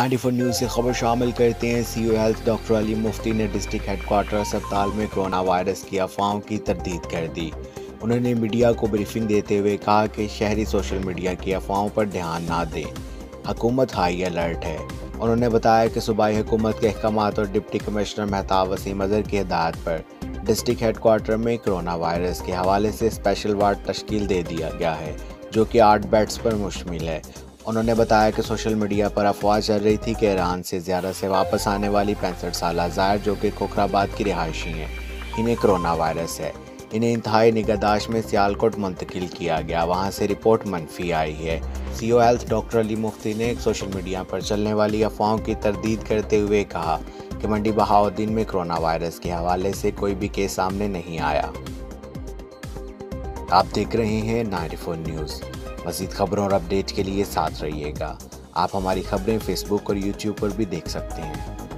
94 news से खबर शामिल करते हैं। सीओ हेल्थ डॉक्टर अली मुफ्ती ने डिस्ट्रिक्ट हेडक्वार्टर अस्पताल में कोरोना वायरस की अफवाहों की तरदीद कर दी। उन्होंने मीडिया को ब्रीफिंग देते हुए कहा कि शहरी सोशल मीडिया की अफवाहों पर ध्यान ना दें, हुकूमत हाई अलर्ट है। उन्होंने बताया कि सूबाई हुकूमत के अहकामात और डिप्टी कमिश्नर महताब वसीम अज़हर की हिदायत पर डिस्ट्रिक्ट हेडक्वार्टर में कोरोना वायरस के हवाले से स्पेशल वार्ड तश्कील दे दिया गया है, जो कि 8 बेड्स पर मुश्तमिल है। उन्होंने बताया कि सोशल मीडिया पर अफवाह चल रही थी कि ईरान से ज़्यादा से वापस आने वाली 65 साल ज़ायर, जो कि खोखराबाद की रिहायशी हैं, इन्हें कोरोना वायरस है। इन्हें इंतहाई निगहदाश्त में सियालकोट मुंतकिल किया गया, वहाँ से रिपोर्ट मनफी आई है। सीओ हेल्थ डॉक्टर अली मुफ्ती ने सोशल मीडिया पर चलने वाली अफवाहों की तरदीद करते हुए कहा कि मंडी बहाउद्दीन में कोरोना वायरस के हवाले से कोई भी केस सामने नहीं आया। आप देख रहे हैं 94 न्यूज़। मज़ीद खबरों और अपडेट के लिए साथ रहिएगा। आप हमारी खबरें फेसबुक और यूट्यूब पर भी देख सकते हैं।